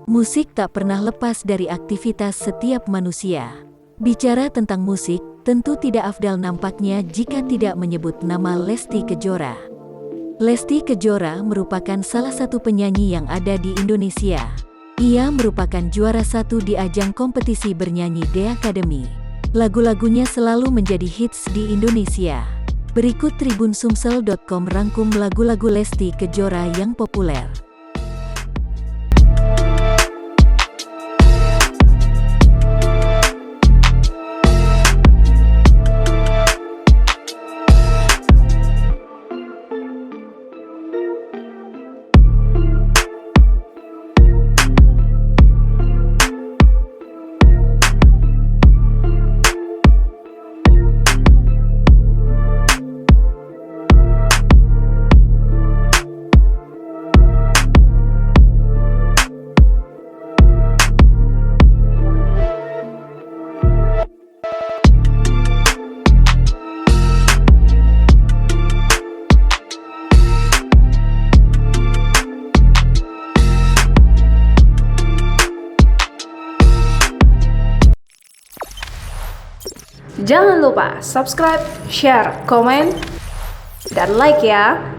Musik tak pernah lepas dari aktivitas setiap manusia. Bicara tentang musik, tentu tidak afdal nampaknya jika tidak menyebut nama Lesti Kejora. Lesti Kejora merupakan salah satu penyanyi yang ada di Indonesia. Ia merupakan juara 1 di ajang kompetisi bernyanyi The Academy. Lagu-lagunya selalu menjadi hits di Indonesia. Berikut tribunsumsel.com rangkum lagu-lagu Lesti Kejora yang populer. Jangan lupa subscribe, share, komen, dan like ya.